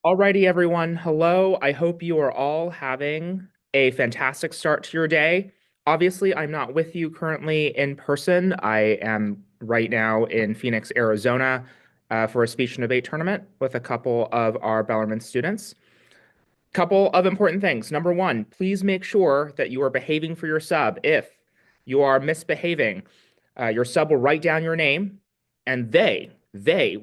Alrighty, everyone. Hello. I hope you are all having a fantastic start to your day. Obviously, I'm not with you currently in person. I am right now in Phoenix, Arizona, for a speech and debate tournament with a couple of our Bellarmine students. Couple of important things. Number one, please make sure that you are behaving for your sub. If you are misbehaving, your sub will write down your name, and they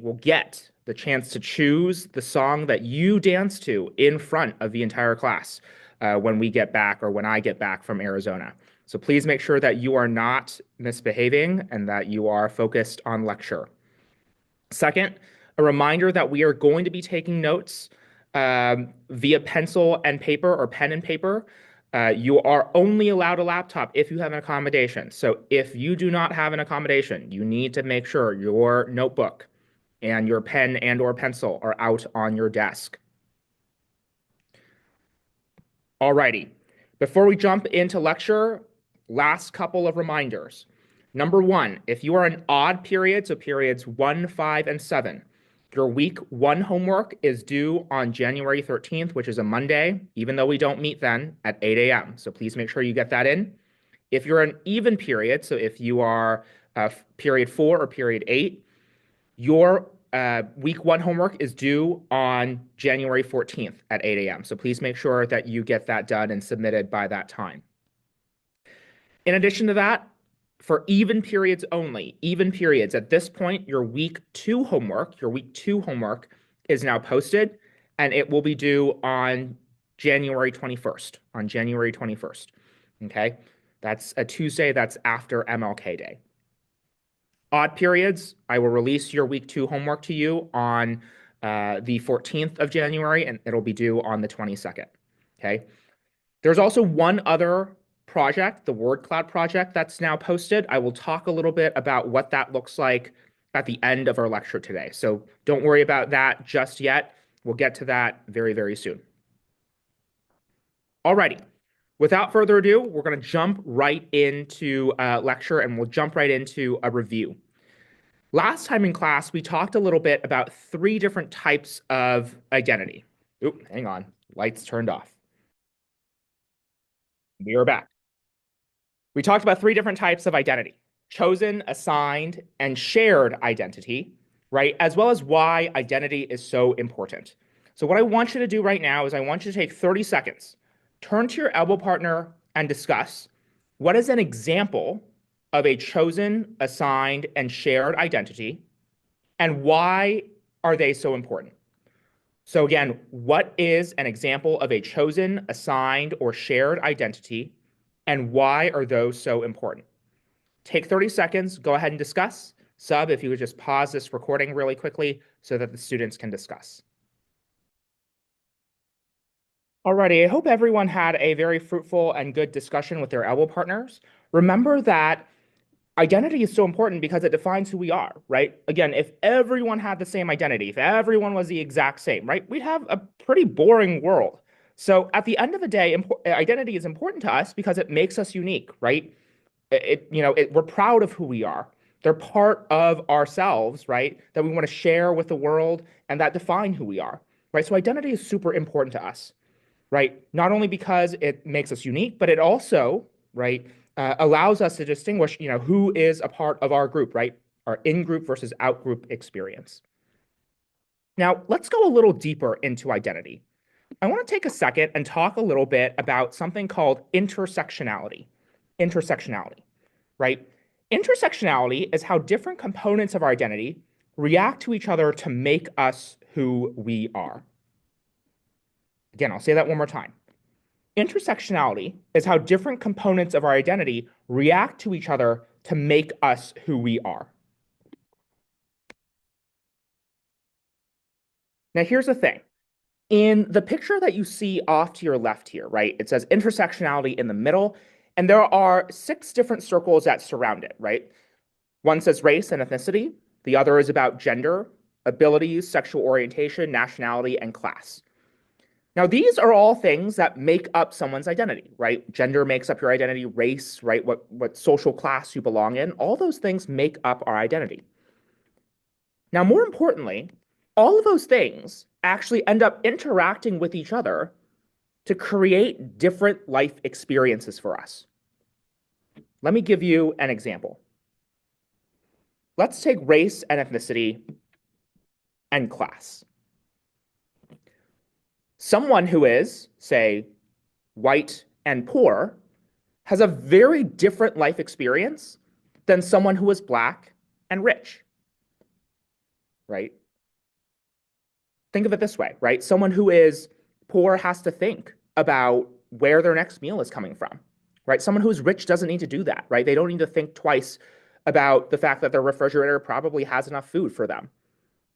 will get the chance to choose the song that you dance to in front of the entire class when we get back or when I get back from Arizona. So please make sure that you are not misbehaving and that you are focused on lecture. Second, a reminder that we are going to be taking notes via pencil and paper or pen and paper. You are only allowed a laptop if you have an accommodation. So if you do not have an accommodation, you need to make sure your notebook and your pen and or pencil are out on your desk. Alrighty. Before we jump into lecture, last couple of reminders. Number one, if you are in odd periods, so periods 1, 5, and 7, your week 1 homework is due on January 13th, which is a Monday, even though we don't meet then at 8 a.m. So please make sure you get that in. If you're in even period, so if you are period 4 or period 8, your week 1 homework is due on January 14th at 8 a.m. So please make sure that you get that done and submitted by that time. In addition to that, for even periods only, even periods, at this point, your week 2 homework is now posted and it will be due on January 21st, on January 21st. Okay. That's a Tuesday. That's after MLK Day. Odd periods, I will release your week 2 homework to you on the 14th of January, and it'll be due on the 22nd. Okay. There's also one other project, the word cloud project, that's now posted. I will talk a little bit about what that looks like at the end of our lecture today. So don't worry about that just yet. We'll get to that very, very soon. Alrighty. Without further ado, we're going to jump right into lecture and we'll jump right into a review. Last time in class, we talked a little bit about 3 different types of identity. Oop, hang on. Lights turned off. We are back. We talked about 3 different types of identity: chosen, assigned, and shared identity, right? As well as why identity is so important. So, what I want you to do right now is I want you to take 30 seconds, turn to your elbow partner, and discuss what is an example of a chosen, assigned, and shared identity, and why are they so important? So, again, what is an example of a chosen, assigned, or shared identity, and why are those so important? Take 30 seconds, go ahead and discuss. Sub, if you would just pause this recording really quickly so that the students can discuss. Alrighty, I hope everyone had a very fruitful and good discussion with their elbow partners. Remember that identity is so important because it defines who we are, right? Again, if everyone had the same identity, if everyone was the exact same, right, we'd have a pretty boring world. So at the end of the day, identity is important to us because it makes us unique, right? We're proud of who we are. They're part of ourselves, right? That we want to share with the world and that define who we are, right? So identity is super important to us, right? Not only because it makes us unique, but it also, right, allows us to distinguish, who is a part of our group, right? Our in-group versus out-group experience. Now, let's go a little deeper into identity. I want to take a second and talk a little bit about something called intersectionality. Intersectionality, right? Intersectionality is how different components of our identity react to each other to make us who we are. Again, I'll say that one more time. Intersectionality is how different components of our identity react to each other to make us who we are. Now, here's the thing. In the picture that you see off to your left here, right, it says intersectionality in the middle, and there are 6 different circles that surround it, right? One says race and ethnicity. The other is about gender, abilities, sexual orientation, nationality, and class. Now, these are all things that make up someone's identity, right? Gender makes up your identity, race, right? What social class you belong in, all those things make up our identity. Now, more importantly, All of those things actually end up interacting with each other to create different life experiences for us. Let me give you an example. Let's take race and ethnicity and class. Someone who is, say, white and poor has a very different life experience than someone who is black and rich, right? Think of it this way, right? Someone who is poor has to think about where their next meal is coming from, right? Someone who's rich doesn't need to do that, right? They don't need to think twice about the fact that their refrigerator probably has enough food for them,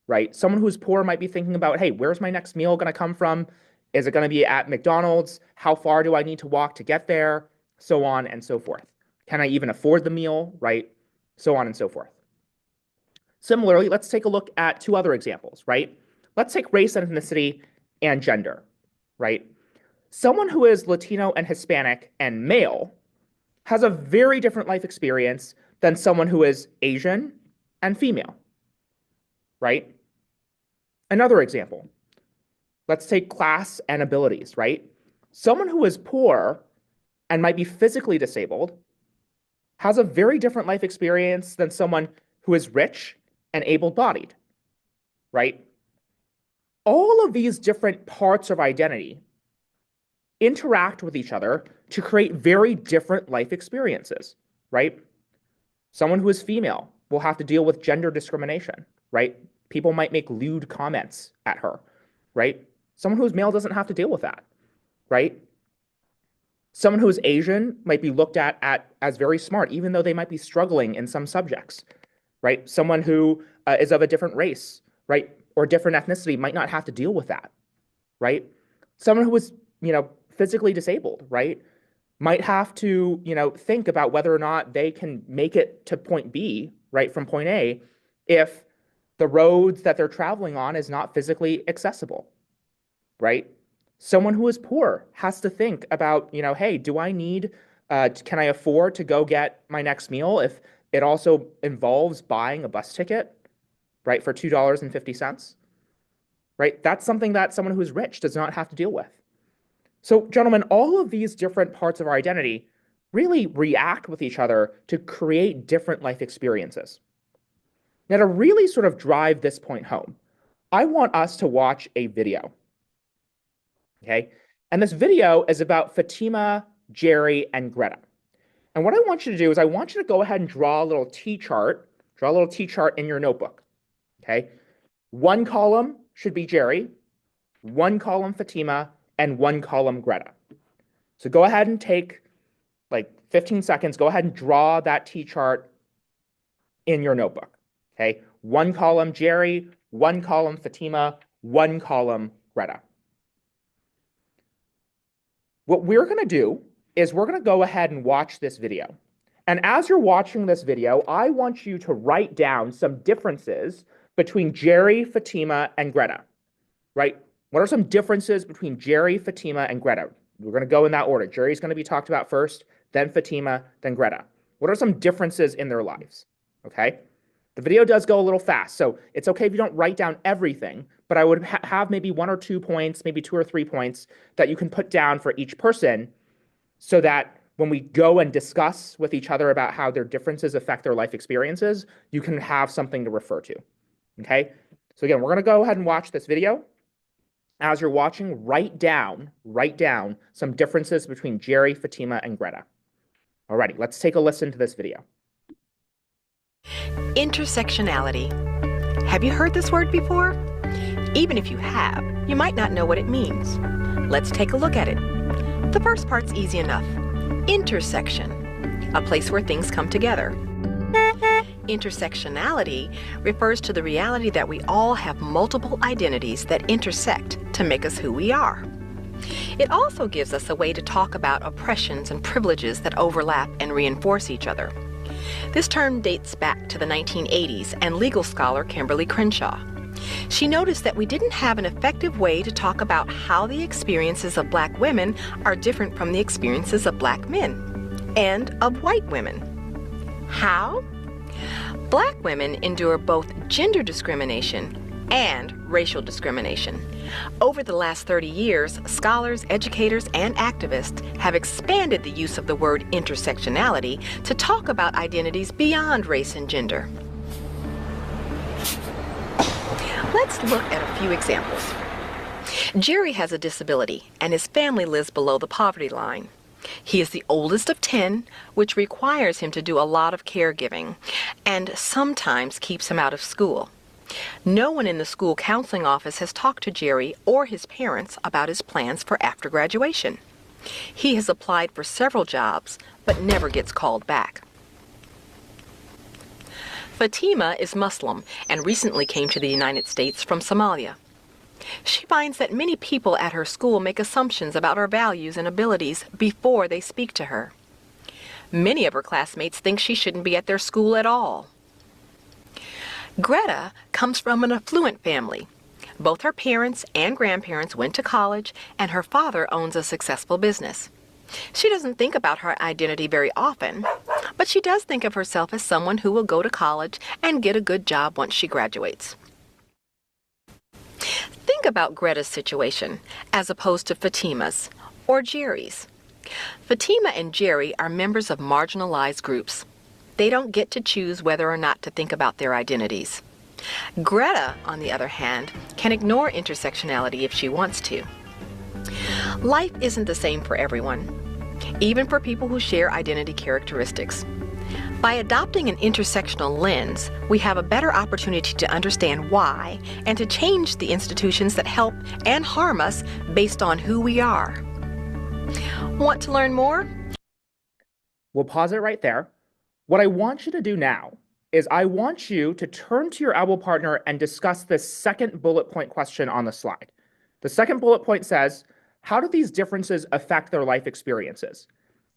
right? Someone who's poor might be thinking about, hey, where's my next meal going to come from? Is it going to be at McDonald's? How far do I need to walk to get there? So on and so forth. Can I even afford the meal, right? So on and so forth. Similarly, let's take a look at two other examples, right? Let's take race and ethnicity and gender, right? Someone who is Latino and Hispanic and male has a very different life experience than someone who is Asian and female, right? Another example, let's take class and abilities, right? Someone who is poor and might be physically disabled has a very different life experience than someone who is rich and able-bodied, right? All of these different parts of identity interact with each other to create very different life experiences, right? Someone who is female will have to deal with gender discrimination, right? People might make lewd comments at her, right? Someone who's male doesn't have to deal with that, right? Someone who is Asian might be looked at as very smart, even though they might be struggling in some subjects, right? Someone who is of a different race, right, or different ethnicity might not have to deal with that, right? Someone who is, physically disabled, right, might have to, think about whether or not they can make it to point B, right, from point A, if the roads that they're traveling on is not physically accessible, right? Someone who is poor has to think about, hey, do I need, can I afford to go get my next meal if it also involves buying a bus ticket, right, for $2.50, right? That's something that someone who's rich does not have to deal with. So, gentlemen, all of these different parts of our identity really react with each other to create different life experiences. Now, to really sort of drive this point home, I want us to watch a video. Okay? And this video is about Fatima, Jerry, and Greta. And what I want you to do is I want you to go ahead and draw a little T-chart in your notebook. Okay? One column should be Jerry, one column Fatima, and one column Greta. So go ahead and take like 15 seconds, go ahead and draw that T-chart in your notebook. Okay? One column Jerry, one column Fatima, one column Greta. What we're going to do is we're going to go ahead and watch this video. And as you're watching this video, I want you to write down some differences between Jerry, Fatima, and Greta, right? What are some differences between Jerry, Fatima, and Greta? We're going to go in that order. Jerry's going to be talked about first, then Fatima, then Greta. What are some differences in their lives? Okay? The video does go a little fast, so it's okay if you don't write down everything, but I would have maybe 1 or 2 points, maybe 2 or 3 points that you can put down for each person so that when we go and discuss with each other about how their differences affect their life experiences, you can have something to refer to. Okay? So again, we're going to go ahead and watch this video. As you're watching, write down some differences between Jerry, Fatima, and Greta. Alrighty, let's take a listen to this video. Intersectionality. Have you heard this word before? Even if you have, you might not know what it means. Let's take a look at it. The first part's easy enough. Intersection, a place where things come together. Intersectionality refers to the reality that we all have multiple identities that intersect to make us who we are. It also gives us a way to talk about oppressions and privileges that overlap and reinforce each other. This term dates back to the 1980s and legal scholar Kimberly Crenshaw. She noticed that we didn't have an effective way to talk about how the experiences of Black women are different from the experiences of Black men and of white women. How? Black women endure both gender discrimination and racial discrimination. Over the last 30 years, scholars, educators, and activists have expanded the use of the word intersectionality to talk about identities beyond race and gender. Let's look at a few examples. Jerry has a disability, and his family lives below the poverty line. He is the oldest of 10, which requires him to do a lot of caregiving, and sometimes keeps him out of school. No one in the school counseling office has talked to Jerry or his parents about his plans for after graduation. He has applied for several jobs, but never gets called back. Fatima is Muslim and recently came to the United States from Somalia. She finds that many people at her school make assumptions about her values and abilities before they speak to her. Many of her classmates think she shouldn't be at their school at all. Greta comes from an affluent family. Both her parents and grandparents went to college, and her father owns a successful business. She doesn't think about her identity very often, but she does think of herself as someone who will go to college and get a good job once she graduates. Think about Greta's situation as opposed to Fatima's or Jerry's. Fatima and Jerry are members of marginalized groups. They don't get to choose whether or not to think about their identities. Greta, on the other hand, can ignore intersectionality if she wants to. Life isn't the same for everyone, even for people who share identity characteristics. By adopting an intersectional lens, we have a better opportunity to understand why and to change the institutions that help and harm us based on who we are. Want to learn more? We'll pause it right there. What I want you to do now is I want you to turn to your elbow partner and discuss this second bullet point question on the slide. The second bullet point says, how do these differences affect their life experiences?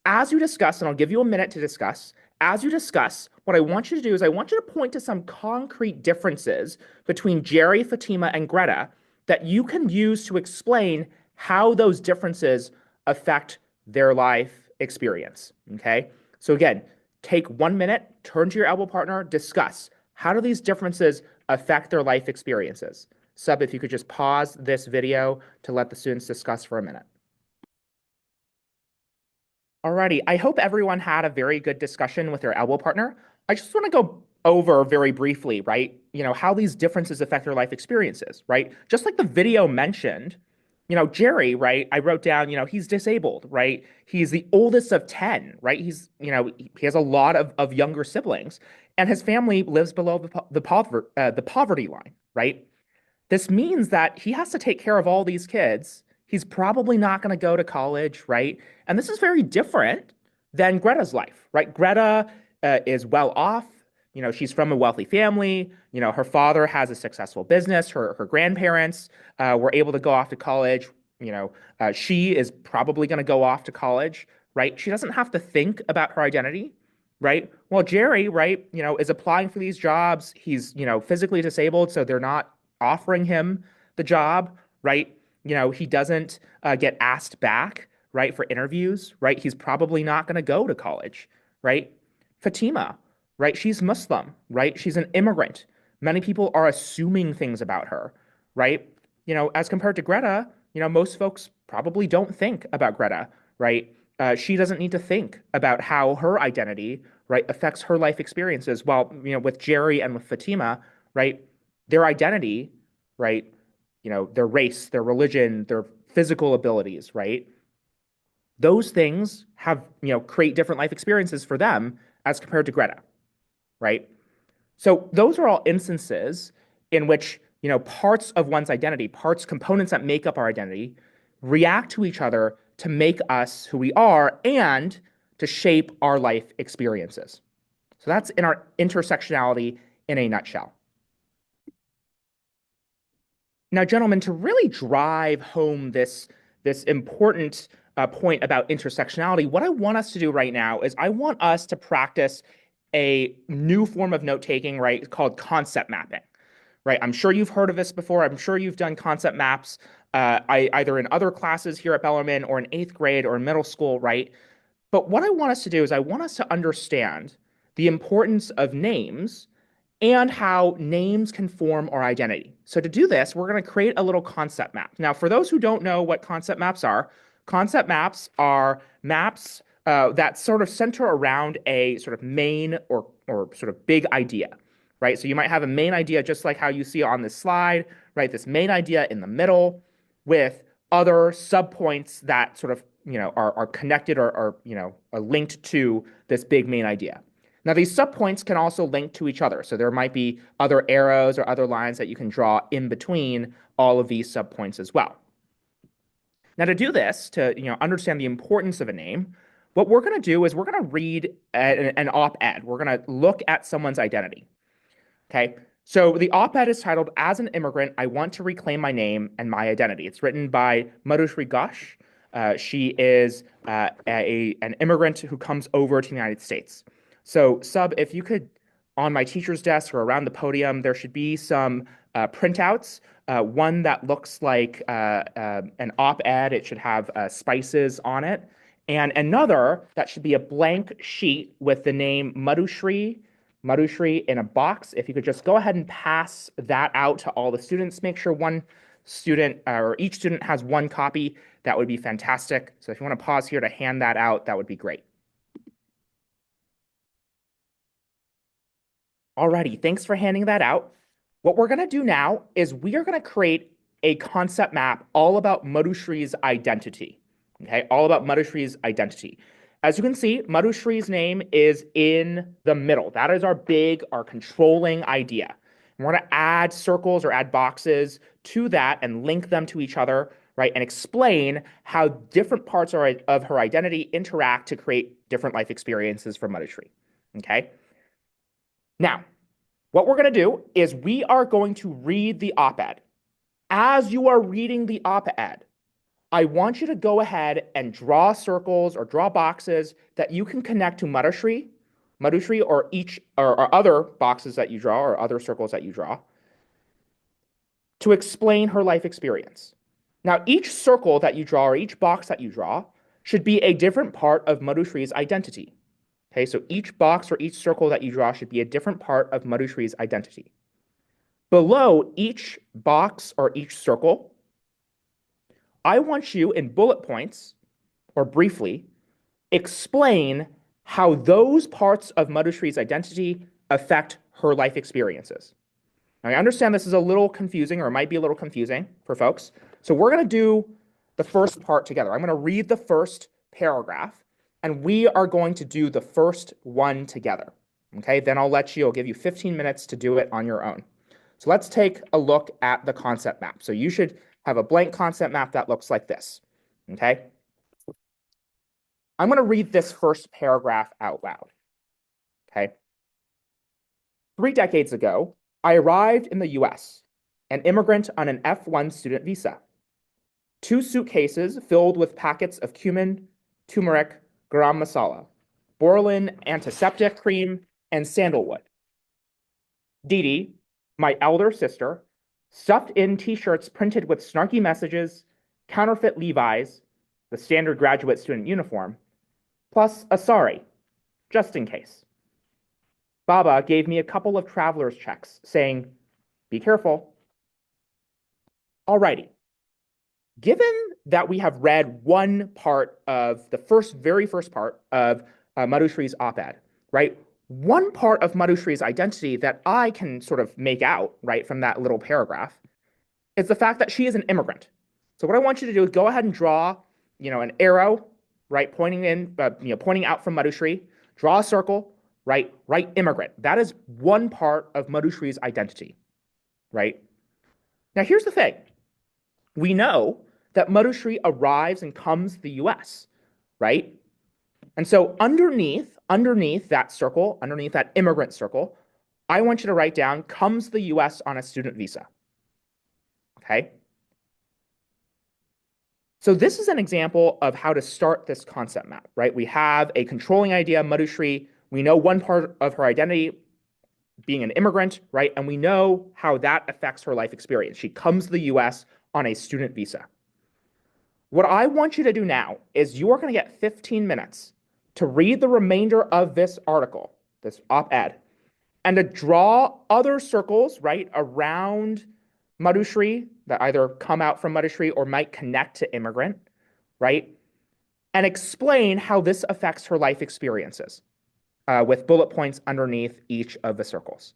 As you discuss, and I'll give you a minute to discuss, as you discuss, what I want you to do is I want you to point to some concrete differences between Jerry, Fatima, and Greta that you can use to explain how those differences affect their life experience, okay? So again, take 1 minute, turn to your elbow partner, discuss. How do these differences affect their life experiences? Sub, if you could just pause this video to let the students discuss for a minute. Alrighty, I hope everyone had a very good discussion with their elbow partner. I just want to go over very briefly, right? How these differences affect their life experiences, right? Just like the video mentioned, Jerry, right? I wrote down, he's disabled, right? He's the oldest of 10, right? He has a lot of younger siblings, and his family lives below the poverty line, right? This means that he has to take care of all these kids. He's probably not going to go to college, right? And this is very different than Greta's life, right? Greta is well off. She's from a wealthy family. Her father has a successful business. Her grandparents were able to go off to college. She is probably going to go off to college, right? She doesn't have to think about her identity, right? Well, Jerry, right, is applying for these jobs. He's, physically disabled, so they're not offering him the job, right? He doesn't get asked back, right, for interviews, right? He's probably not going to go to college, right? Fatima, right? She's Muslim, right? She's an immigrant. Many people are assuming things about her, right? As compared to Greta, most folks probably don't think about Greta, right? She doesn't need to think about how her identity, right, affects her life experiences. While, with Jerry and with Fatima, right, their identity, right, their race, their religion, their physical abilities, right? Those things have, create different life experiences for them as compared to Greta, right? So those are all instances in which, parts of one's identity, components that make up our identity, react to each other to make us who we are and to shape our life experiences. So that's in our intersectionality in a nutshell. Now, gentlemen, to really drive home this important point about intersectionality, what I want us to do right now is I want us to practice a new form of note-taking, right, called concept mapping, right? I'm sure you've heard of this before. I'm sure you've done concept maps either in other classes here at Bellarmine or in 8th grade or in middle school, right? But what I want us to do is I want us to understand the importance of names and how names can form our identity. So to do this, we're going to create a little concept map. Now, for those who don't know what concept maps are maps that sort of center around a sort of main or sort of big idea, right? So you might have a main idea just like how you see on this slide, right? This main idea in the middle with other subpoints that sort of, are connected or are linked to this big main idea. Now, these subpoints can also link to each other. So there might be other arrows or other lines that you can draw in between all of these subpoints as well. Now, to do this, to understand the importance of a name, what we're going to do is we're going to read an op-ed. We're going to look at someone's identity. Okay. So the op-ed is titled, "As an Immigrant, I Want to Reclaim My Name and My Identity." It's written by Madhushree Ghosh. She is an immigrant who comes over to the United States. So, Sub, if you could, on my teacher's desk or around the podium, there should be some printouts. One that looks like an op-ed. It should have spices on it. And another that should be a blank sheet with the name Madhushree in a box. If you could just go ahead and pass that out to all the students, make sure one student or each student has one copy. That would be fantastic. So if you want to pause here to hand that out, that would be great. Alrighty, thanks for handing that out. What we're going to do now is we are going to create a concept map all about Madhushree's identity. Okay, all about Madhushree's identity. As you can see, Madhushree's name is in the middle. That is our controlling idea. And we're going to add circles or add boxes to that and link them to each other, right? And explain how different parts of her identity interact to create different life experiences for Madhushree. Okay. Now, what we're going to do is we are going to read the op-ed. As you are reading the op-ed, I want you to go ahead and draw circles or draw boxes that you can connect to Madhushree, or other boxes that you draw or other circles that you draw to explain her life experience. Now, each circle that you draw or each box that you draw should be a different part of Madhushree's identity. Okay, so each box or each circle that you draw should be a different part of Madhushree's identity. Below each box or each circle, I want you in bullet points or briefly explain how those parts of Madhushree's identity affect her life experiences. Now, I understand this is a little confusing or it might be a little confusing for folks. So we're going to do the first part together. I'm going to read the first paragraph and we are going to do the first one together. Okay, then I'll give you 15 minutes to do it on your own. So let's take a look at the concept map. So you should have a blank concept map that looks like this. Okay, I'm going to read this first paragraph out loud. Okay, 3 decades ago, I arrived in the US, an immigrant on an F1 student visa. 2 suitcases filled with packets of cumin, turmeric, garam masala, Borlin antiseptic cream, and sandalwood. Didi, my elder sister, stuffed in t-shirts printed with snarky messages, counterfeit Levi's, the standard graduate student uniform, plus a sari, just in case. Baba gave me a couple of traveler's checks, saying, "Be careful." Alrighty. Given that we have read one part of the very first part of Madhushree's op-ed, right? One part of Madhushree's identity that I can sort of make out, right, from that little paragraph is the fact that she is an immigrant. So what I want you to do is go ahead and draw, an arrow, right, pointing out from Madhushree, draw a circle, right, write immigrant. That is one part of Madhushree's identity, right? Now, here's the thing. We know that Madhushree arrives and comes to the US, right? And so underneath that circle, underneath that immigrant circle, I want you to write down comes to the US on a student visa. Okay? So this is an example of how to start this concept map, right? We have a controlling idea, Madhushree. We know one part of her identity being an immigrant, right? And we know how that affects her life experience. She comes to the US on a student visa. What I want you to do now is you are going to get 15 minutes to read the remainder of this article, this op-ed, and to draw other circles, right, around Madhushri that either come out from Madhushri or might connect to immigrant, right, and explain how this affects her life experiences with bullet points underneath each of the circles.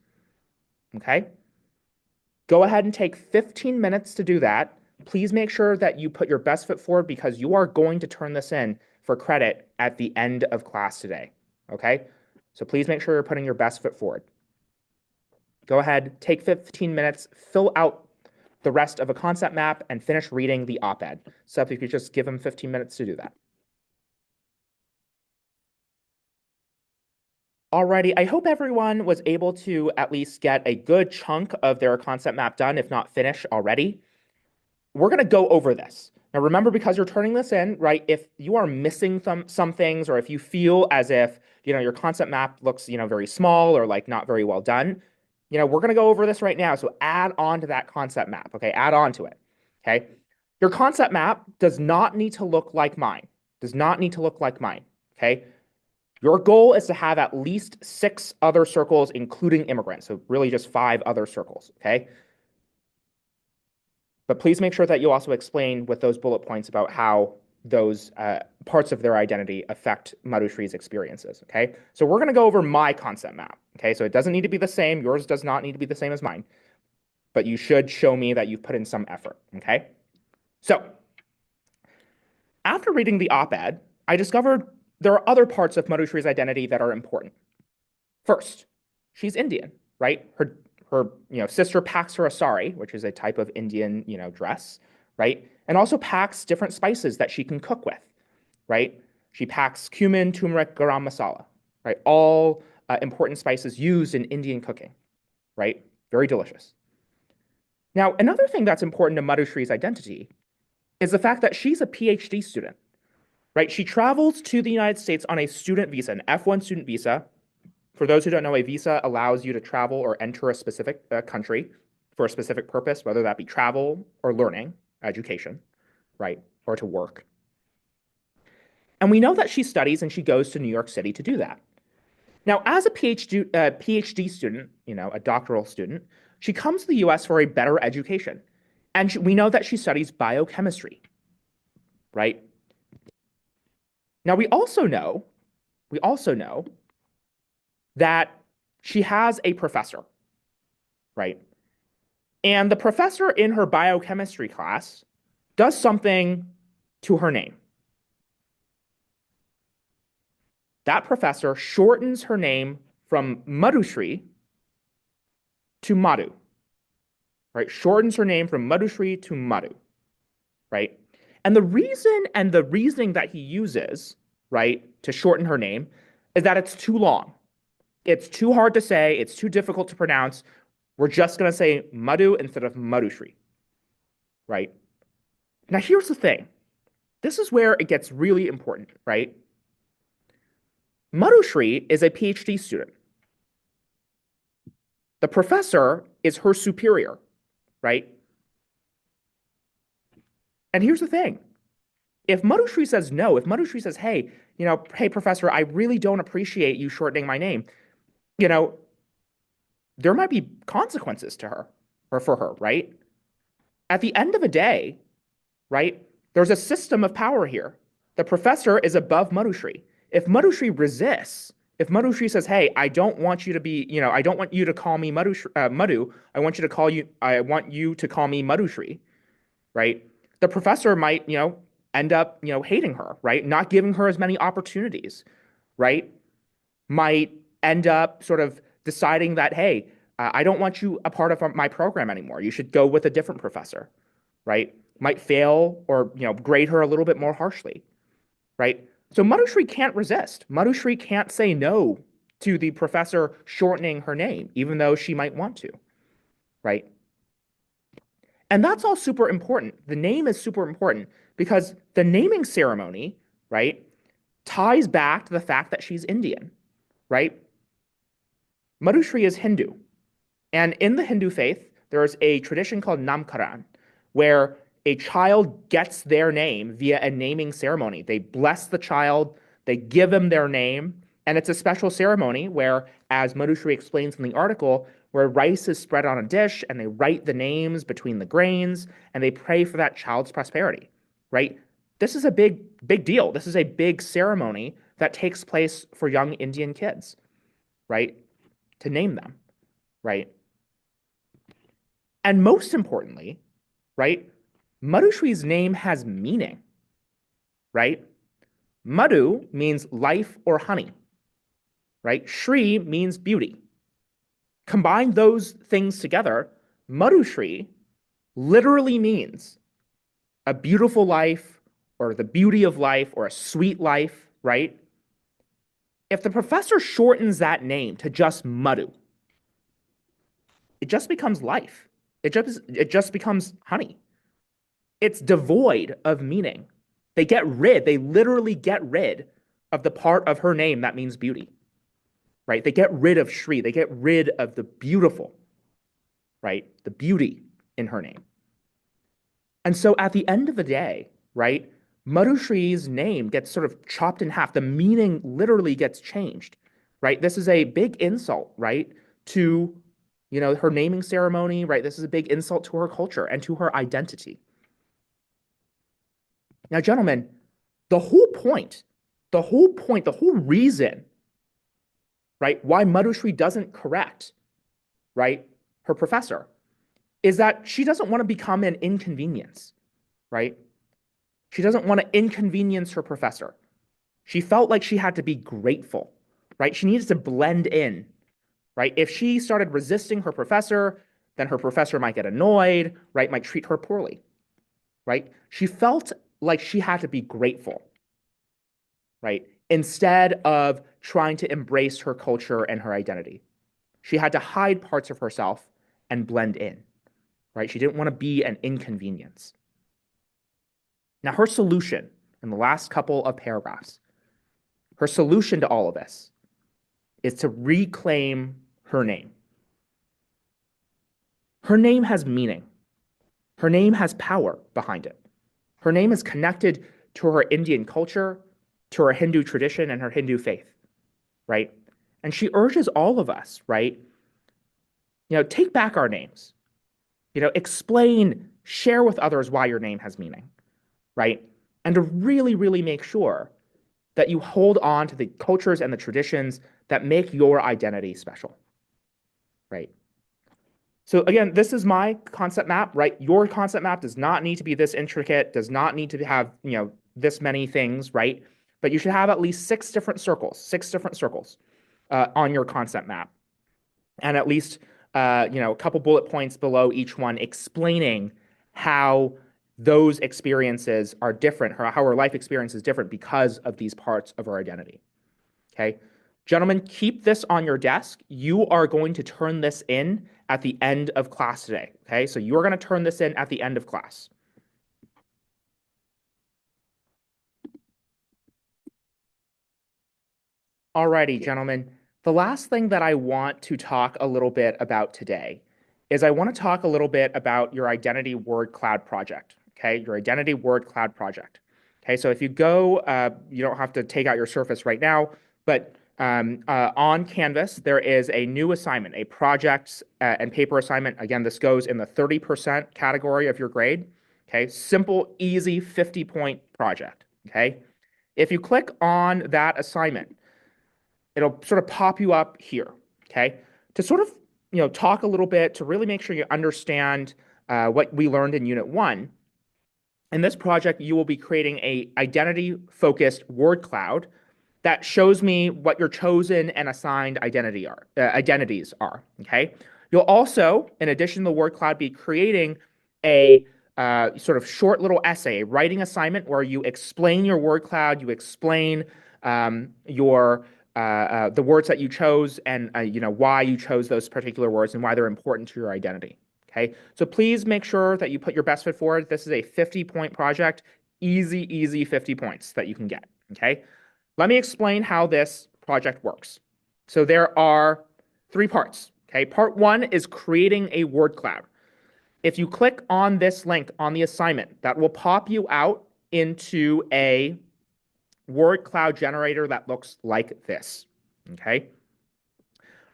Okay? Go ahead and take 15 minutes to do that. Please make sure that you put your best foot forward because you are going to turn this in for credit at the end of class today. Okay? So please make sure you're putting your best foot forward. Go ahead, take 15 minutes, fill out the rest of a concept map, and finish reading the op-ed. So if you could just give them 15 minutes to do that. Alrighty, I hope everyone was able to at least get a good chunk of their concept map done, if not finish already. We're going to go over this. Now, remember, because you're turning this in, right, if you are missing some things, or if you feel as if, your concept map looks, very small or like not very well done, we're going to go over this right now. So add on to that concept map, okay? Add on to it, okay? Your concept map does not need to look like mine. Does not need to look like mine, okay? Your goal is to have at least 6 other circles, including immigrants. So really just 5 other circles, okay? But please make sure that you also explain with those bullet points about how those parts of their identity affect Madhushri's experiences, okay? So we're going to go over my concept map, okay? So it doesn't need to be the same. Yours does not need to be the same as mine. But you should show me that you've put in some effort, okay? So after reading the op-ed, I discovered there are other parts of Madhushri's identity that are important. First, she's Indian, right? Her sister packs her a sari, which is a type of Indian dress, right? And also packs different spices that she can cook with, right? She packs cumin, turmeric, garam masala, right? All important spices used in Indian cooking, right? Very delicious. Now, another thing that's important to Madhushri's identity is the fact that she's a PhD student, right? She travels to the United States on a student visa, an F1 student visa. For those who don't know, a visa allows you to travel or enter a specific country for a specific purpose, whether that be travel or learning, education, right, or to work. And we know that she studies and she goes to New York City to do that. Now, as a PhD student, a doctoral student, she comes to the US for a better education. And we know that she studies biochemistry, right? Now, we also know that she has a professor, right? And the professor in her biochemistry class does something to her name. That professor shortens her name from Madhushri to Madhu, right? Shortens her name from Madhushri to Madhu, right? And the reasoning that he uses, right, to shorten her name is that it's too long. It's too hard to say. It's too difficult to pronounce. We're just going to say Madhu instead of Madhushri, right? Now, here's the thing. This is where it gets really important, right? Madhushri is a PhD student. The professor is her superior, right? And here's the thing. If Madhushri says no, if Madhushri says, hey, hey, professor, I really don't appreciate you shortening my name, there might be consequences to her or for her, right? At the end of the day, right, there's a system of power here. The professor is above Madhushri. If Madhushri resists, if Madhushri says, hey, I don't want you to be, I don't want you to call me Madhu, I want you to call me Madhushri, right? The professor might, end up, hating her, right? Not giving her as many opportunities, right? Might end up sort of deciding that, hey, I don't want you a part of my program anymore. You should go with a different professor, right? Might fail or, grade her a little bit more harshly, right? So Madhushri can't resist. Madhushri can't say no to the professor shortening her name, even though she might want to, right? And that's all super important. The name is super important because the naming ceremony, right, ties back to the fact that she's Indian, right? Madhushri is Hindu. And in the Hindu faith, there is a tradition called Namkaran, where a child gets their name via a naming ceremony. They bless the child, they give them their name, And it's a special ceremony where, as Madhushri explains in the article, where rice is spread on a dish and they write the names between the grains and they pray for that child's prosperity, right? This is a big deal. This is a big ceremony that takes place for young Indian kids, right? To name them, right? And most importantly, right? Madhushri's name has meaning, right? Madhu means life or honey, right? Shri means beauty. Combine those things together, Madhushri literally means a beautiful life or the beauty of life or a sweet life, right? If the professor shortens that name to just Madhu, it just becomes life. It just becomes honey. It's devoid of meaning. They literally get rid of the part of her name that means beauty, right? They get rid of Shri. They get rid of the beautiful, right? The beauty in her name. And so at the end of the day, right, Madhushri's name gets sort of chopped in half. The meaning literally gets changed, right? This is a big insult, right, to, her naming ceremony, right? This is a big insult to her culture and to her identity. Now, gentlemen, the whole point, the whole reason, right, why Madhushri doesn't correct, right, her professor is that she doesn't want to become an inconvenience, right? She doesn't want to inconvenience her professor. She felt like she had to be grateful, right? She needs to blend in, right? If she started resisting her professor, then her professor might get annoyed, right? Might treat her poorly, right? She felt like she had to be grateful, right? Instead of trying to embrace her culture and her identity. She had to hide parts of herself and blend in, right? She didn't want to be an inconvenience. Now, her solution in the last couple of paragraphs, her solution to all of this is to reclaim her name. Her name has meaning. Her name has power behind it. Her name is connected to her Indian culture, to her Hindu tradition, and her Hindu faith, right? And she urges all of us, right? Take back our names. Explain, share with others why your name has meaning, right? And to really, really make sure that you hold on to the cultures and the traditions that make your identity special, right? So again, this is my concept map, right? Your concept map does not need to be this intricate, does not need to have, this many things, right? But you should have at least six different circles on your concept map. And at least, a couple bullet points below each one explaining how those experiences are different, how our life experience is different because of these parts of our identity. Okay. Gentlemen, keep this on your desk. You are going to turn this in at the end of class today. Okay. So you're going to turn this in at the end of class. Alrighty, gentlemen. The last thing that I want to talk a little bit about today is I want to talk a little bit about your identity word cloud project. Okay. Your identity word cloud project. Okay. So if you go, you don't have to take out your Surface right now, but on Canvas, there is a new assignment, a project and paper assignment. Again, this goes in the 30% category of your grade. Okay, simple, easy 50-point project. Okay, if you click on that assignment, it'll sort of pop you up here. Okay, to sort of talk a little bit to really make sure you understand what we learned in Unit 1. In this project, you will be creating a identity-focused word cloud that shows me what your chosen and assigned identities are. Okay. You'll also, in addition to the word cloud, be creating a sort of short little essay, writing assignment where you explain your word cloud, you explain your the words that you chose and why you chose those particular words and why they're important to your identity. Okay. So please make sure that you put your best foot forward. This is a 50-point project, easy 50 points that you can get. Okay. Let me explain how this project works. So there are 3 parts. Okay, part 1 is creating a word cloud. If you click on this link on the assignment, that will pop you out into a word cloud generator that looks like this. Okay.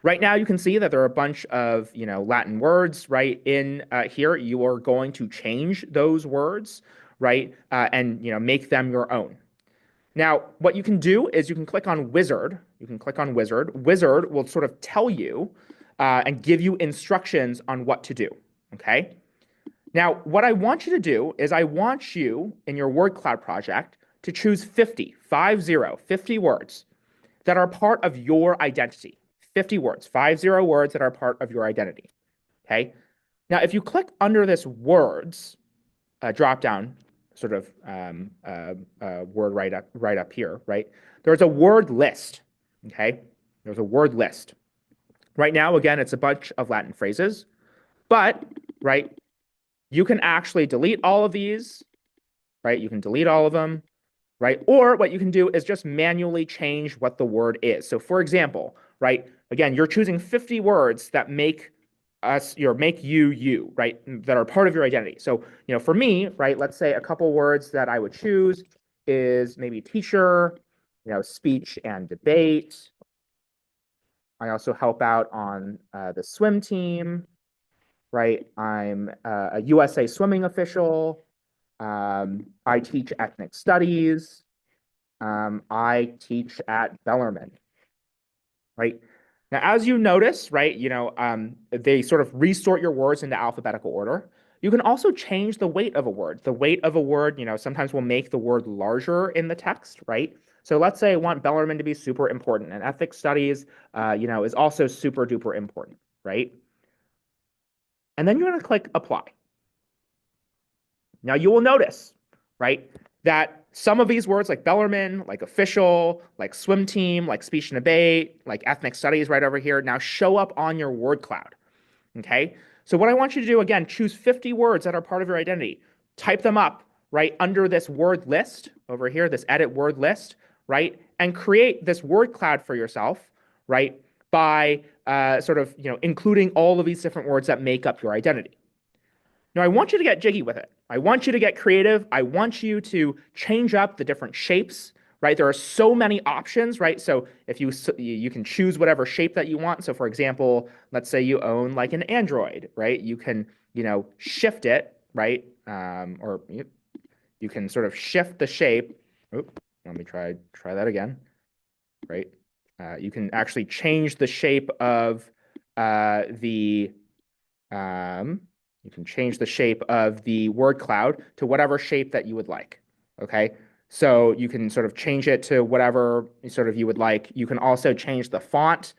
Right now, you can see that there are a bunch of, Latin words, right? In here, you are going to change those words, right? And, make them your own. Now, what you can do is you can click on Wizard. You can click on Wizard. Wizard will sort of tell you and give you instructions on what to do. Okay. Now, what I want you to do is I want you in your word cloud project to choose 50 words that are part of your identity. 50 words, 50 words that are part of your identity. Okay. Now, if you click under this words drop down sort of word right up here, right? There's a word list. Okay. There's a word list. Right now, again, it's a bunch of Latin phrases, but right, you can actually delete all of these, right? You can delete all of them, right? Or what you can do is just manually change what the word is. So for example, right, again, you're choosing 50 words that make make you, right, that are part of your identity. So, for me, right, let's say a couple words that I would choose is maybe teacher, speech and debate. I also help out on the swim team, right? I'm a USA swimming official. I teach ethnic studies. I teach at Bellarmine, right? Now, as you notice, right, they sort of resort your words into alphabetical order. You can also change the weight of a word. The weight of a word, sometimes will make the word larger in the text, right? So let's say I want Bellarmine to be super important, and ethics studies, is also super duper important, right? And then you're going to click apply. Now you will notice, right, that some of these words like Bellarmine, like official, like swim team, like speech and debate, like ethnic studies right over here now show up on your word cloud. Okay. So what I want you to do again, choose 50 words that are part of your identity. Type them up right under this word list over here, this edit word list, right? And create this word cloud for yourself, right? By sort of, including all of these different words that make up your identity. Now, I want you to get jiggy with it. I want you to get creative. I want you to change up the different shapes, right? There are so many options, right? So if you can choose whatever shape that you want. So for example, let's say you own like an Android, right? You can, shift it, right? Or you can sort of shift the shape. Oop, let me try that again, right? You can actually change the shape of the you can change the shape of the word cloud to whatever shape that you would like. Okay. So you can sort of change it to whatever sort of you would like. You can also change the font,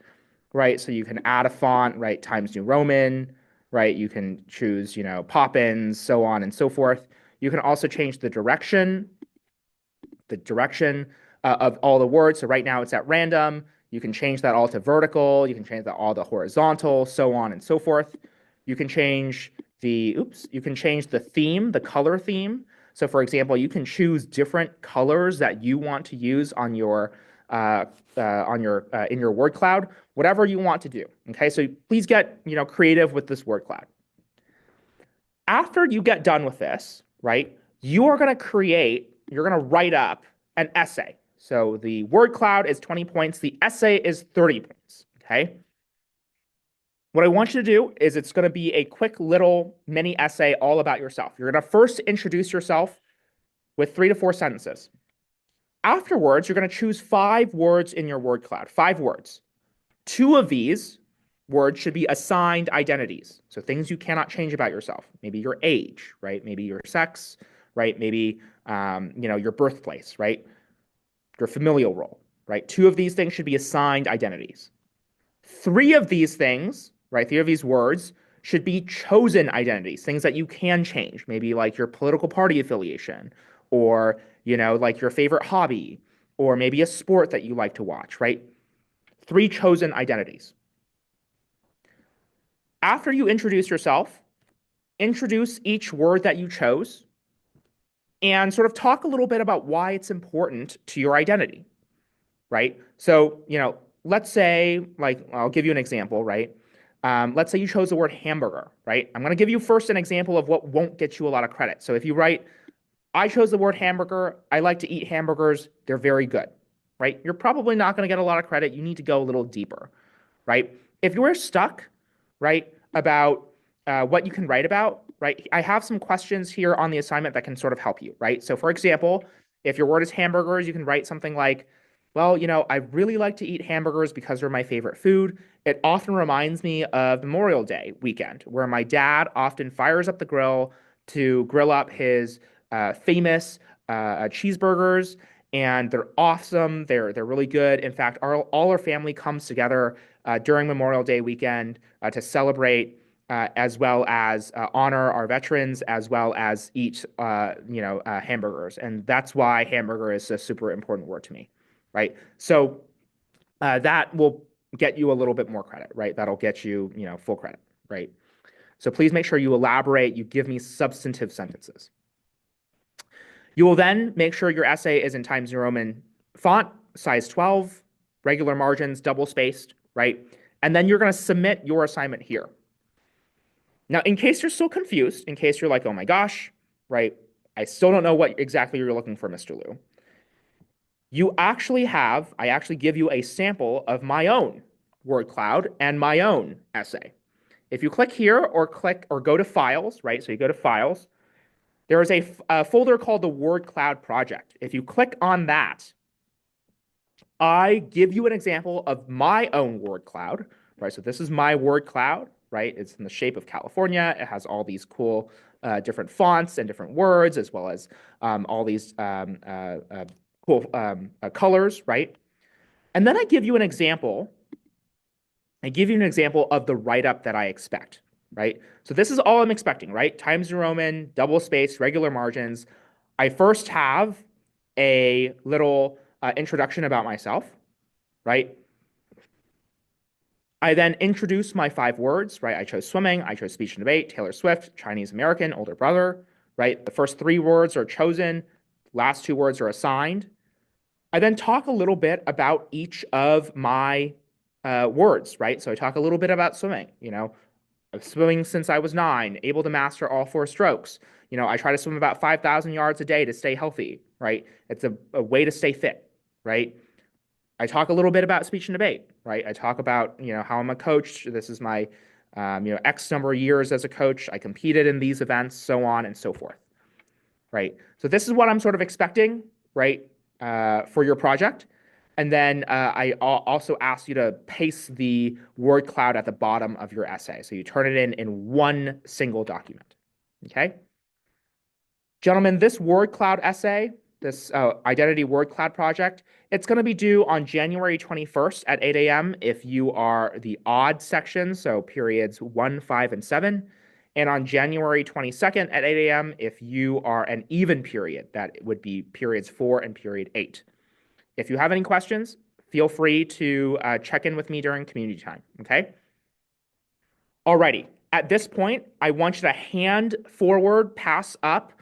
right? So you can add a font, right? Times New Roman, right? You can choose, pop-ins, so on and so forth. You can also change the direction of all the words. So right now it's at random. You can change that all to vertical. You can change that all to horizontal, so on and so forth. You can change you can change the theme, the color theme. So for example, you can choose different colors that you want to use on your in your word cloud, whatever you want to do. Okay, so please get creative with this word cloud. After you get done with this, right, you're going to write up an essay. So the word cloud is 20 points, the essay is 30 points. Okay. What I want you to do is it's going to be a quick little mini essay all about yourself. You're going to first introduce yourself with 3 to 4 sentences. Afterwards, you're going to choose 5 words in your word cloud, 5 words. 2 of these words should be assigned identities. So things you cannot change about yourself. Maybe your age, right? Maybe your sex, right? Maybe, your birthplace, right? Your familial role, right? 2 of these things should be assigned identities. 3 of these things, right? 3 of these words should be chosen identities, things that you can change, maybe like your political party affiliation or, like your favorite hobby or maybe a sport that you like to watch, right? 3 chosen identities. After you introduce yourself, introduce each word that you chose and sort of talk a little bit about why it's important to your identity, right? So, let's say, like, I'll give you an example, right? Let's say you chose the word hamburger, right? I'm going to give you first an example of what won't get you a lot of credit. So if you write, I chose the word hamburger, I like to eat hamburgers, they're very good. right? You're probably not going to get a lot of credit. You need to go a little deeper, right? If you're stuck, right, about what you can write about, right, I have some questions here on the assignment that can sort of help you, right? So, for example, if your word is hamburgers, you can write something like, well, I really like to eat hamburgers because they're my favorite food. It often reminds me of Memorial Day weekend, where my dad often fires up the grill to grill up his famous cheeseburgers, and they're awesome. They're really good. In fact, all our family comes together during Memorial Day weekend to celebrate, as well as honor our veterans, as well as eat hamburgers. And that's why hamburger is a super important word to me, right? So that will get you a little bit more credit, right? That'll get you full credit, right? So please make sure you elaborate. You give me substantive sentences. You will then make sure your essay is in Times New Roman font, size 12, regular margins, double spaced, right? And then you're going to submit your assignment here. Now, in case you're still confused, in case you're like, oh my gosh, right? I still don't know what exactly you're looking for, Mr. Liu. I actually give you a sample of my own word cloud and my own essay. If you click here or go to files, right? So you go to files, there is a folder called the word cloud project. If you click on that, I give you an example of my own word cloud, right? So this is my word cloud, right? It's in the shape of California. It has all these cool different fonts and different words, as well as all these cool colors, right? And then I give you an example. I give you an example of the write-up that I expect, right? So this is all I'm expecting, right? Times New Roman, double space, regular margins. I first have a little introduction about myself, right? I then introduce my 5 words, right? I chose swimming, I chose speech and debate, Taylor Swift, Chinese American, older brother, right? The first 3 words are chosen, last 2 words are assigned. I then talk a little bit about each of my words, right? So I talk a little bit about swimming, I've swimming since I was 9, able to master all 4 strokes. I try to swim about 5,000 yards a day to stay healthy, right? It's a way to stay fit, right? I talk a little bit about speech and debate, right? I talk about, how I'm a coach. This is my, X number of years as a coach. I competed in these events, so on and so forth, right? So this is what I'm sort of expecting, right, for your project. And then I also ask you to paste the word cloud at the bottom of your essay. So you turn it in one single document. Okay? Gentlemen, this word cloud essay, this identity word cloud project, it's going to be due on January 21st at 8 a.m. if you are the odd section, so periods 1, 5, and 7. And on January 22nd at 8 a.m. if you are an even period, that would be periods 4 and period 8. If you have any questions, feel free to check in with me during community time, okay? Alrighty, at this point, I want you to hand forward, pass up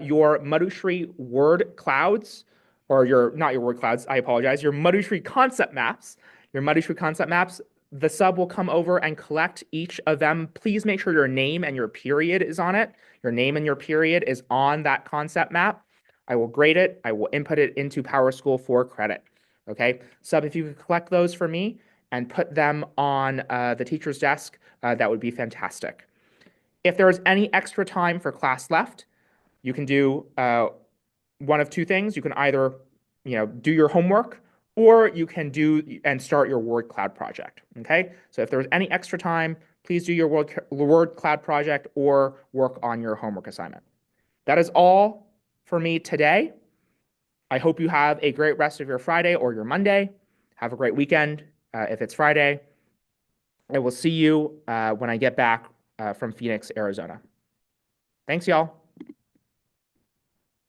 your Madhushri word clouds, or not your word clouds, I apologize, your Madhushri concept maps. Your Madhushri concept maps, the sub will come over and collect each of them. Please make sure your name and your period is on it. Your name and your period is on that concept map. I will grade it. I will input it into PowerSchool for credit. Okay, sub, if you could collect those for me and put them on the teacher's desk, that would be fantastic. If there is any extra time for class left, you can do one of 2 things. You can either, do your homework, or you can do and start your word cloud project. Okay, so if there's any extra time, please do your word cloud project or work on your homework assignment. That is all for me today. I hope you have a great rest of your Friday or your Monday. Have a great weekend if it's Friday. I will see you when I get back from Phoenix, Arizona. Thanks, y'all.